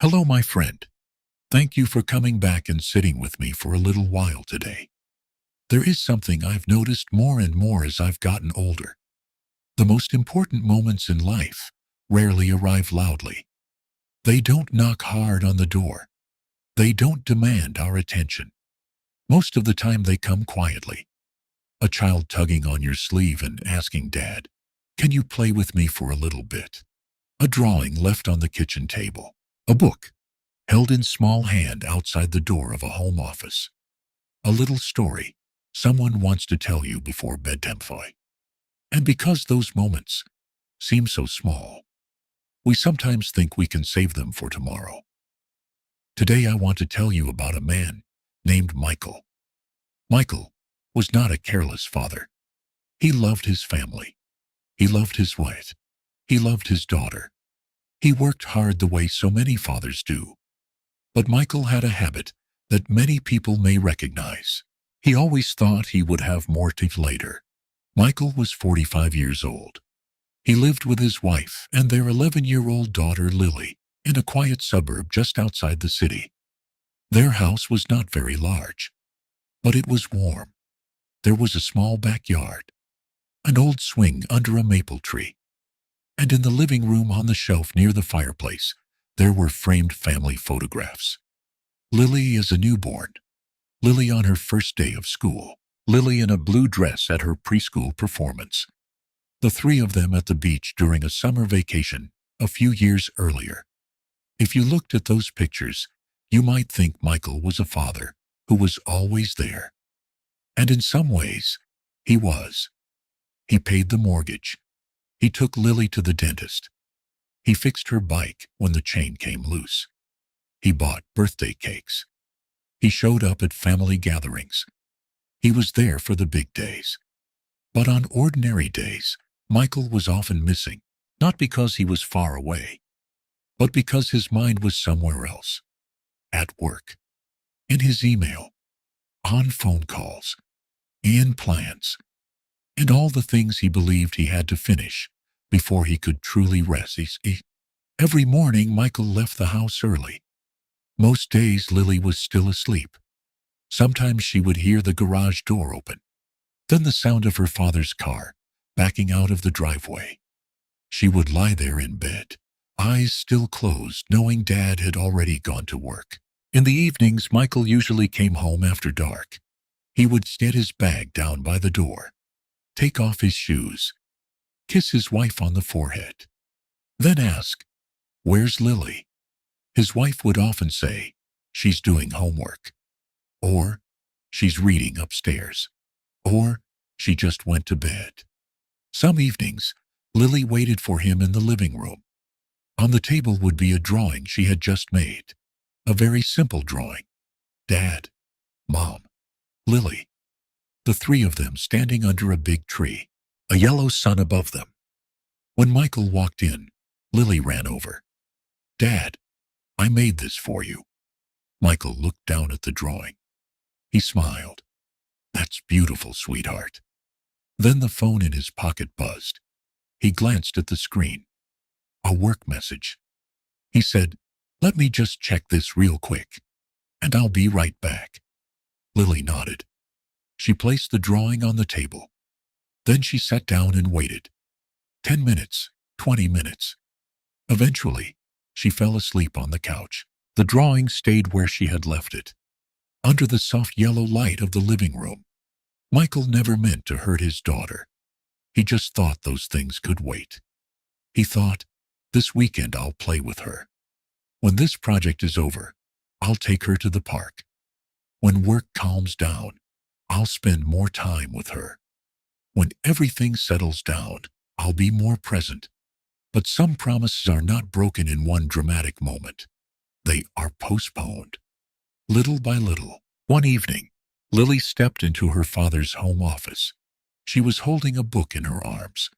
Hello, my friend. Thank you for coming back and sitting with me for a little while today. There is something I've noticed more and more as I've gotten older. The most important moments in life rarely arrive loudly. They don't knock hard on the door. They don't demand our attention. Most of the time they come quietly. A child tugging on your sleeve and asking, "Dad, can you play with me for a little bit?" A drawing left on the kitchen table. A book held in small hand outside the door of a home office. A little story someone wants to tell you before bedtime. And because those moments seem so small, we sometimes think we can save them for tomorrow. Today I want to tell you about a man named Michael. Michael was not a careless father. He loved his family. He loved his wife. He loved his daughter. He worked hard the way so many fathers do. But Michael had a habit that many people may recognize. He always thought he would have more to later. Michael was 45 years old. He lived with his wife and their 11-year-old daughter Lily in a quiet suburb just outside the city. Their house was not very large, but it was warm. There was a small backyard, an old swing under a maple tree, and in the living room on the shelf near the fireplace, there were framed family photographs. Lily as a newborn, Lily on her first day of school, Lily in a blue dress at her preschool performance, the three of them at the beach during a summer vacation a few years earlier. If you looked at those pictures, you might think Michael was a father who was always there. And in some ways, he was. He paid the mortgage. He took Lily to the dentist. He fixed her bike when the chain came loose. He bought birthday cakes. He showed up at family gatherings. He was there for the big days. But on ordinary days, Michael was often missing, not because he was far away, but because his mind was somewhere else. At work, in his email, on phone calls, in plans, and all the things he believed he had to finish before he could truly rest. Every morning, Michael left the house early. Most days, Lily was still asleep. Sometimes she would hear the garage door open, then the sound of her father's car backing out of the driveway. She would lie there in bed, eyes still closed, knowing Dad had already gone to work. In the evenings, Michael usually came home after dark. He would set his bag down by the door, take off his shoes, kiss his wife on the forehead, then ask, "Where's Lily?" His wife would often say, "She's doing homework," or "She's reading upstairs," or "She just went to bed." Some evenings, Lily waited for him in the living room. On the table would be a drawing she had just made, a very simple drawing. Dad, Mom, Lily, the three of them standing under a big tree, a yellow sun above them. When Michael walked in, Lily ran over. "Dad, I made this for you." Michael looked down at the drawing. He smiled. "That's beautiful, sweetheart." Then the phone in his pocket buzzed. He glanced at the screen. A work message. He said, "Let me just check this real quick, and I'll be right back." Lily nodded. She placed the drawing on the table. Then she sat down and waited. 10 minutes, 20 minutes. Eventually, she fell asleep on the couch. The drawing stayed where she had left it, under the soft yellow light of the living room. Michael never meant to hurt his daughter. He just thought those things could wait. He thought, "This weekend I'll play with her. When this project is over, I'll take her to the park. When work calms down, I'll spend more time with her. When everything settles down, I'll be more present." But some promises are not broken in one dramatic moment. They are postponed. Little by little, one evening, Lily stepped into her father's home office. She was holding a book in her arms.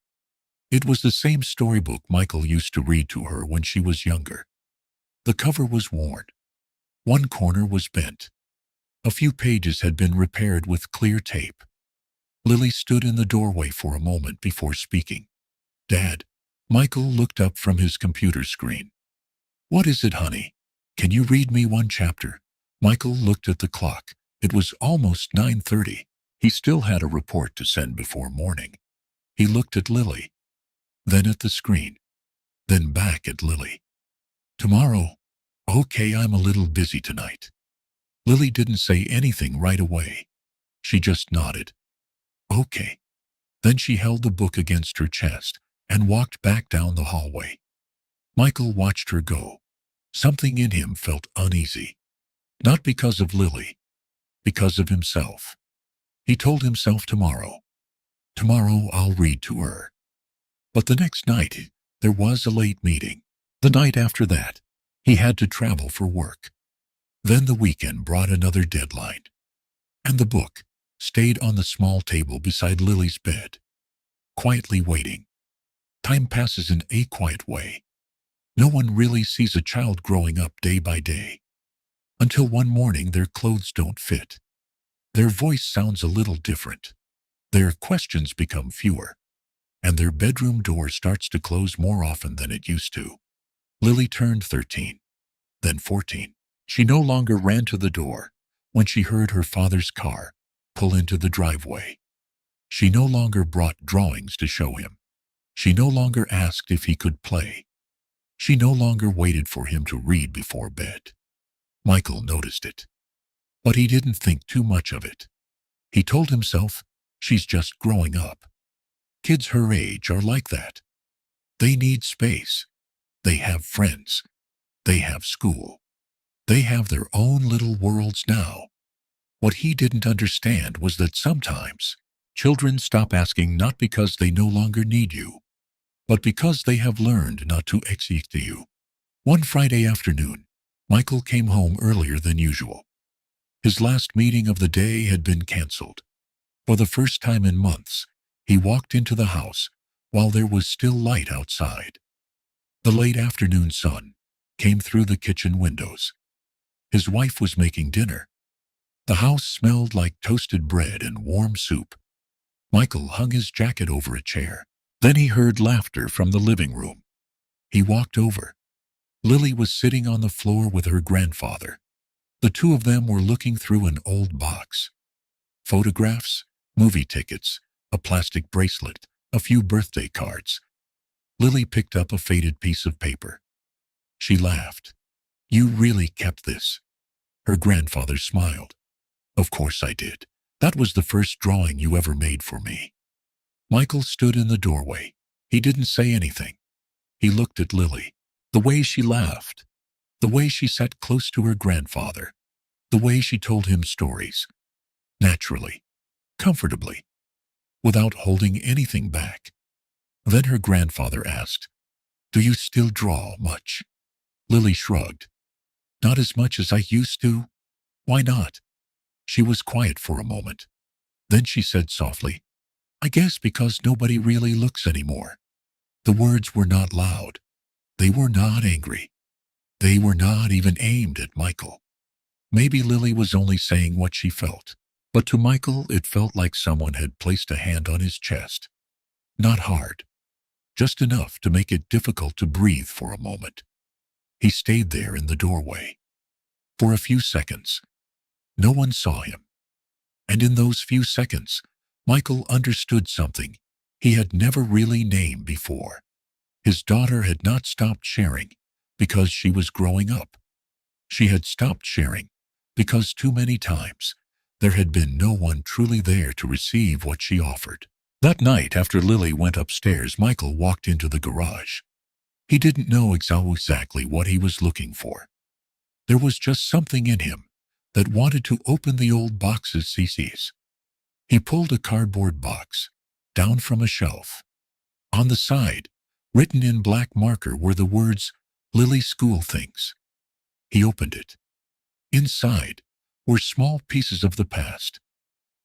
It was the same storybook Michael used to read to her when she was younger. The cover was worn. One corner was bent. A few pages had been repaired with clear tape. Lily stood in the doorway for a moment before speaking. "Dad." Michael looked up from his computer screen. "What is it, honey?" Can you read me one chapter? Michael looked at the clock. It was almost 9:30. He still had a report to send before morning. He looked at Lily, then at the screen, then back at Lily. Tomorrow. Okay, I'm a little busy tonight. Lily didn't say anything right away. She just nodded. Okay. Then she held the book against her chest and walked back down the hallway. Michael watched her go. Something in him felt uneasy. Not because of Lily, because of himself. He told himself tomorrow I'll read to her. But the next night, there was a late meeting. The night after that, he had to travel for work. Then the weekend brought another deadline. And the book stayed on the small table beside Lily's bed, quietly waiting. Time passes in a quiet way. No one really sees a child growing up day by day. Until one morning their clothes don't fit. Their voice sounds a little different. Their questions become fewer. And their bedroom door starts to close more often than it used to. Lily turned 13, then 14. She no longer ran to the door when she heard her father's car pull into the driveway. She no longer brought drawings to show him. She no longer asked if he could play. She no longer waited for him to read before bed. Michael noticed it. But he didn't think too much of it. He told himself, she's just growing up. Kids her age are like that. They need space. They have friends. They have school. They have their own little worlds now. What he didn't understand was that sometimes children stop asking not because they no longer need you, but because they have learned not to exist to you. One Friday afternoon, Michael came home earlier than usual. His last meeting of the day had been canceled. For the first time in months, he walked into the house while there was still light outside. The late afternoon sun came through the kitchen windows. His wife was making dinner. The house smelled like toasted bread and warm soup. Michael hung his jacket over a chair. Then he heard laughter from the living room. He walked over. Lily was sitting on the floor with her grandfather. The two of them were looking through an old box. Photographs, movie tickets, a plastic bracelet, a few birthday cards. Lily picked up a faded piece of paper. She laughed. You really kept this? Her grandfather smiled. Of course I did. That was the first drawing you ever made for me. Michael stood in the doorway. He didn't say anything. He looked at Lily. The way she laughed. The way she sat close to her grandfather. The way she told him stories. Naturally. Comfortably. Without holding anything back. Then her grandfather asked, Do you still draw much? Lily shrugged. Not as much as I used to. Why not? She was quiet for a moment. Then she said softly, I guess because nobody really looks anymore. The words were not loud. They were not angry. They were not even aimed at Michael. Maybe Lily was only saying what she felt. But to Michael, it felt like someone had placed a hand on his chest. Not hard. Just enough to make it difficult to breathe for a moment. He stayed there in the doorway. For a few seconds. No one saw him. And in those few seconds, Michael understood something he had never really named before. His daughter had not stopped sharing because she was growing up. She had stopped sharing because too many times there had been no one truly there to receive what she offered. That night, after Lily went upstairs, Michael walked into the garage. He didn't know exactly what he was looking for. There was just something in him that wanted to open the old box's CCs. He pulled a cardboard box down from a shelf. On the side, written in black marker, were the words, Lily School Things. He opened it. Inside were small pieces of the past.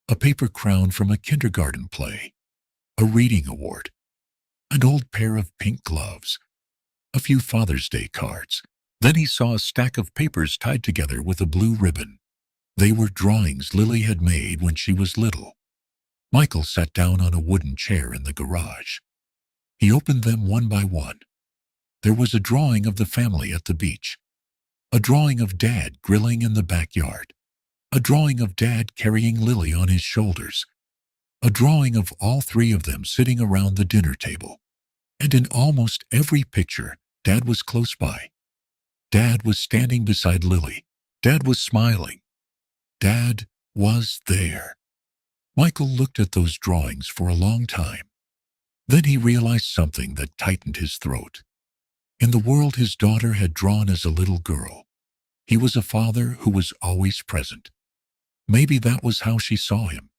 A paper crown from a kindergarten play. A reading award. An old pair of pink gloves. A few Father's Day cards. Then he saw a stack of papers tied together with a blue ribbon. They were drawings Lily had made when she was little. Michael sat down on a wooden chair in the garage. He opened them one by one. There was a drawing of the family at the beach. A drawing of Dad grilling in the backyard. A drawing of Dad carrying Lily on his shoulders. A drawing of all three of them sitting around the dinner table. And in almost every picture, Dad was close by. Dad was standing beside Lily. Dad was smiling. Dad was there. Michael looked at those drawings for a long time. Then he realized something that tightened his throat. In the world his daughter had drawn as a little girl, he was a father who was always present. Maybe that was how she saw him.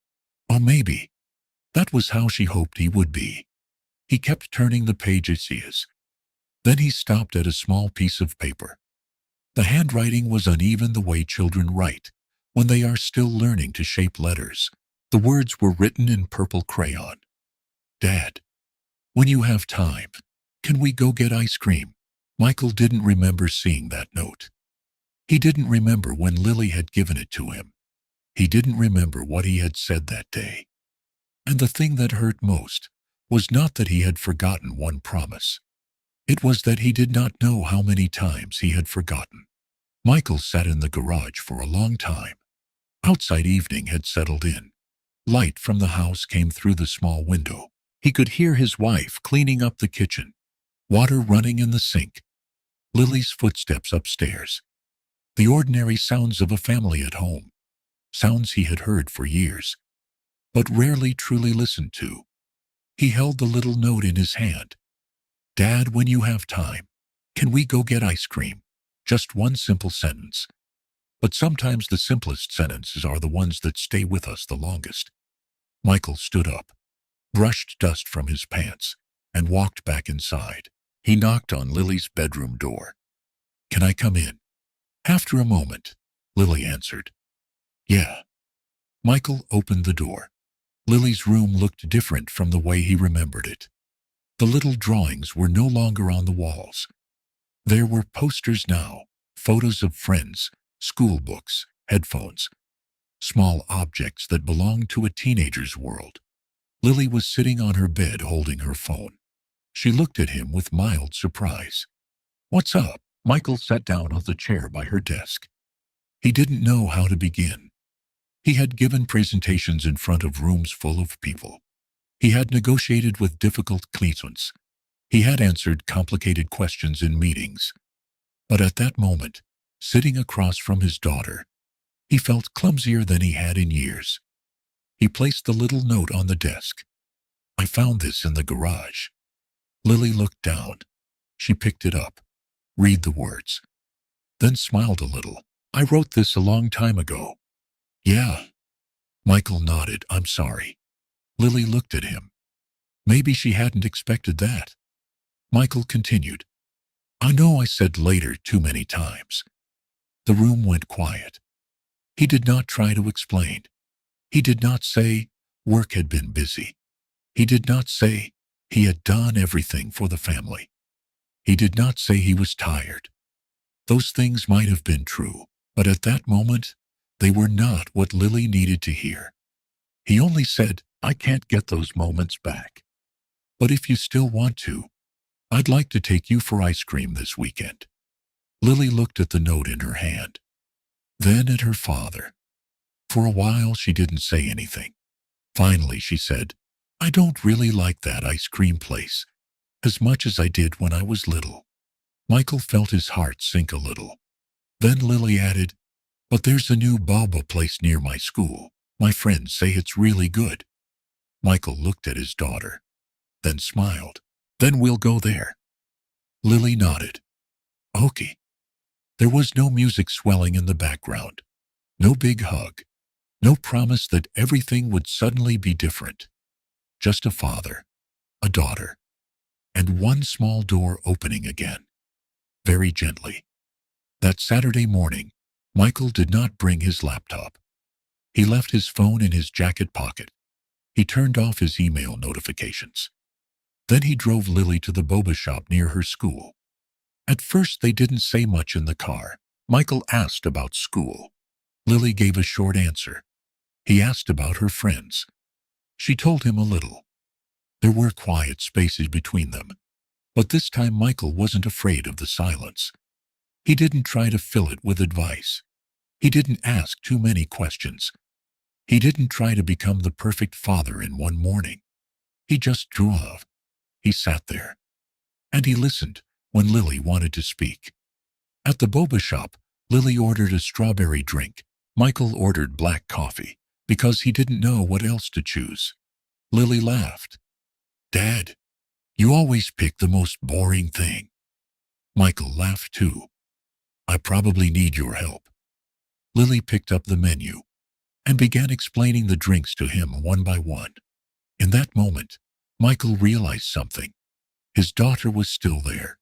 Or maybe that was how she hoped he would be. He kept turning the pages. Then he stopped at a small piece of paper. The handwriting was uneven the way children write when they are still learning to shape letters. The words were written in purple crayon. Dad, when you have time, can we go get ice cream? Michael didn't remember seeing that note. He didn't remember when Lily had given it to him. He didn't remember what he had said that day. And the thing that hurt most was not that he had forgotten one promise. It was that he did not know how many times he had forgotten. Michael sat in the garage for a long time. Outside evening had settled in. Light from the house came through the small window. He could hear his wife cleaning up the kitchen, water running in the sink, Lily's footsteps upstairs. The ordinary sounds of a family at home, sounds he had heard for years, but rarely truly listened to. He held the little note in his hand. Dad, when you have time, can we go get ice cream? Just one simple sentence. But sometimes the simplest sentences are the ones that stay with us the longest. Michael stood up, brushed dust from his pants, and walked back inside. He knocked on Lily's bedroom door. Can I come in? After a moment, Lily answered. Yeah. Michael opened the door. Lily's room looked different from the way he remembered it. The little drawings were no longer on the walls. There were posters now, photos of friends, school books, headphones, small objects that belonged to a teenager's world. Lily was sitting on her bed holding her phone. She looked at him with mild surprise. What's up? Michael sat down on the chair by her desk. He didn't know how to begin. He had given presentations in front of rooms full of people. He had negotiated with difficult clients. He had answered complicated questions in meetings. But at that moment, sitting across from his daughter, he felt clumsier than he had in years. He placed the little note on the desk. I found this in the garage. Lily looked down. She picked it up. Read the words. Then smiled a little. I wrote this a long time ago. Yeah. Michael nodded. I'm sorry. Lily looked at him. Maybe she hadn't expected that. Michael continued. I know I said later too many times. The room went quiet. He did not try to explain. He did not say work had been busy. He did not say he had done everything for the family. He did not say he was tired. Those things might have been true, but at that moment, they were not what Lily needed to hear. He only said, I can't get those moments back. But if you still want to, I'd like to take you for ice cream this weekend. Lily looked at the note in her hand, then at her father. For a while, she didn't say anything. Finally, she said, I don't really like that ice cream place as much as I did when I was little. Michael felt his heart sink a little. Then Lily added, but there's a new boba place near my school. My friends say it's really good. Michael looked at his daughter, then smiled. Then we'll go there. Lily nodded. Okay. There was no music swelling in the background. No big hug. No promise that everything would suddenly be different. Just a father, a daughter, and one small door opening again, very gently. That Saturday morning, Michael did not bring his laptop. He left his phone in his jacket pocket. He turned off his email notifications. Then he drove Lily to the boba shop near her school. At first, they didn't say much in the car. Michael asked about school. Lily gave a short answer. He asked about her friends. She told him a little. There were quiet spaces between them, but this time Michael wasn't afraid of the silence. He didn't try to fill it with advice. He didn't ask too many questions. He didn't try to become the perfect father in one morning. He just drew off. He sat there. And he listened when Lily wanted to speak. At the boba shop, Lily ordered a strawberry drink. Michael ordered black coffee because he didn't know what else to choose. Lily laughed. "Dad, you always pick the most boring thing." Michael laughed too. "I probably need your help." Lily picked up the menu and began explaining the drinks to him one by one. In that moment, Michael realized something. His daughter was still there.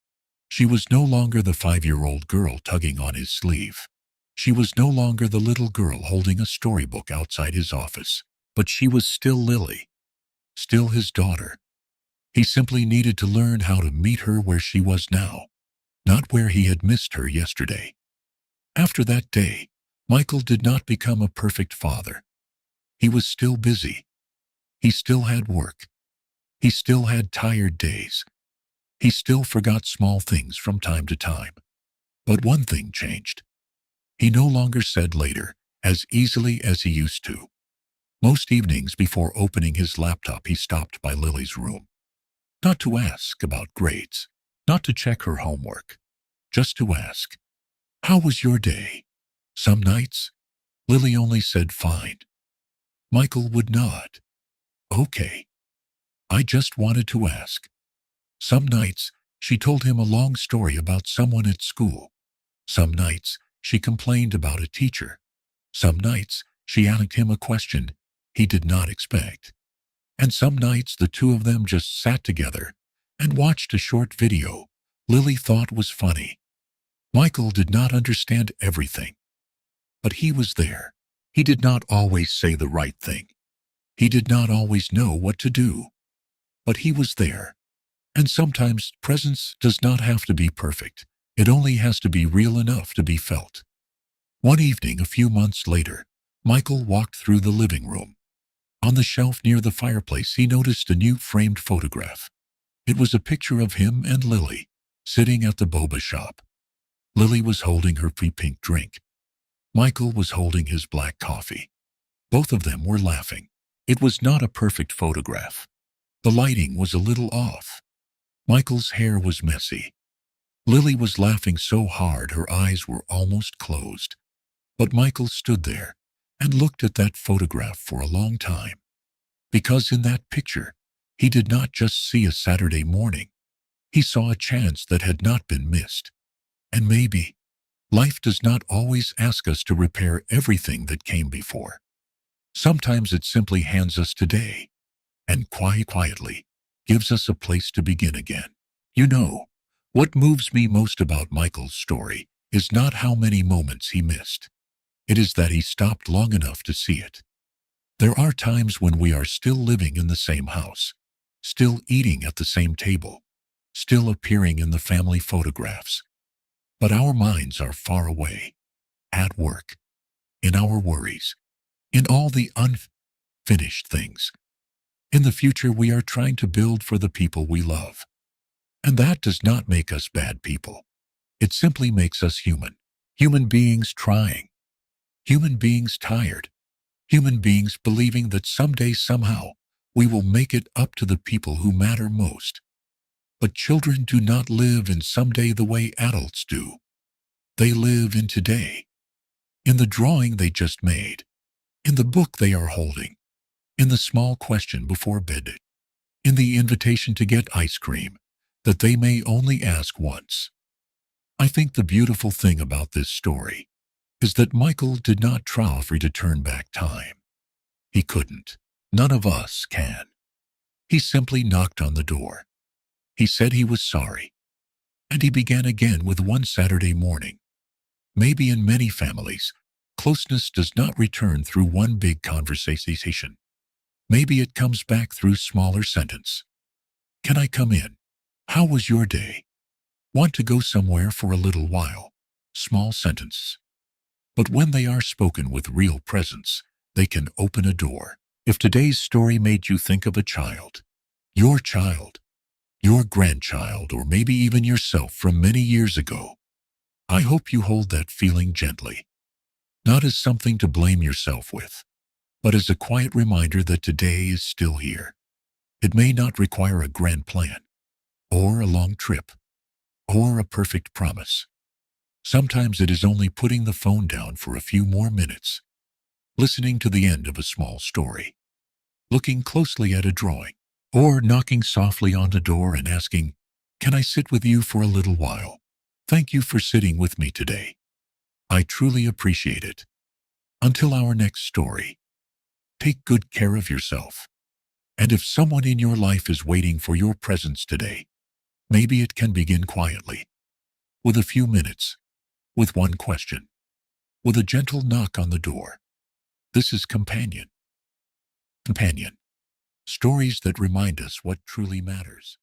She was no longer the 5-year-old girl tugging on his sleeve. She was no longer the little girl holding a storybook outside his office. But she was still Lily, still his daughter. He simply needed to learn how to meet her where she was now, not where he had missed her yesterday. After that day, Michael did not become a perfect father. He was still busy. He still had work. He still had tired days. He still forgot small things from time to time. But one thing changed. He no longer said later as easily as he used to. Most evenings before opening his laptop, he stopped by Lily's room. Not to ask about grades, not to check her homework, just to ask, "How was your day?" Some nights, Lily only said fine. Michael would nod. "Okay. I just wanted to ask." Some nights, she told him a long story about someone at school. Some nights, she complained about a teacher. Some nights, she asked him a question he did not expect. And some nights, the two of them just sat together and watched a short video Lily thought was funny. Michael did not understand everything, but he was there. He did not always say the right thing. He did not always know what to do, but he was there. And sometimes presence does not have to be perfect. It only has to be real enough to be felt. One evening, a few months later, Michael walked through the living room. On the shelf near the fireplace, he noticed a new framed photograph. It was a picture of him and Lily, sitting at the boba shop. Lily was holding her pink drink. Michael was holding his black coffee. Both of them were laughing. It was not a perfect photograph. The lighting was a little off. Michael's hair was messy. Lily was laughing so hard her eyes were almost closed. But Michael stood there and looked at that photograph for a long time. Because in that picture, he did not just see a Saturday morning. He saw a chance that had not been missed. And maybe life does not always ask us to repair everything that came before. Sometimes it simply hands us today and quietly gives us a place to begin again. You know, what moves me most about Michael's story is not how many moments he missed. It is that he stopped long enough to see it. There are times when we are still living in the same house, still eating at the same table, still appearing in the family photographs. But our minds are far away, at work, in our worries, in all the unfinished things. In the future we are trying to build for the people we love. And that does not make us bad people. It simply makes us human. Human beings trying. Human beings tired. Human beings believing that someday, somehow, we will make it up to the people who matter most. But children do not live in someday the way adults do. They live in today. In the drawing they just made. In the book they are holding. In the small question before bed. In the invitation to get ice cream that they may only ask once. I think the beautiful thing about this story is that Michael did not try to turn back time. He couldn't. None of us can. He simply knocked on the door. He said he was sorry. And he began again with one Saturday morning. Maybe in many families, closeness does not return through one big conversation. Maybe it comes back through smaller sentence. "Can I come in? How was your day? Want to go somewhere for a little while?" Small sentences. But when they are spoken with real presence, they can open a door. If today's story made you think of a child, your grandchild, or maybe even yourself from many years ago, I hope you hold that feeling gently, not as something to blame yourself with, but as a quiet reminder that today is still here. It may not require a grand plan, or a long trip, or a perfect promise. Sometimes it is only putting the phone down for a few more minutes, listening to the end of a small story, looking closely at a drawing, or knocking softly on the door and asking, "Can I sit with you for a little while? Thank you for sitting with me today. I truly appreciate it." Until our next story, take good care of yourself. And if someone in your life is waiting for your presence today, maybe it can begin quietly, with a few minutes, with one question, with a gentle knock on the door. This is Companion. Stories that remind us what truly matters.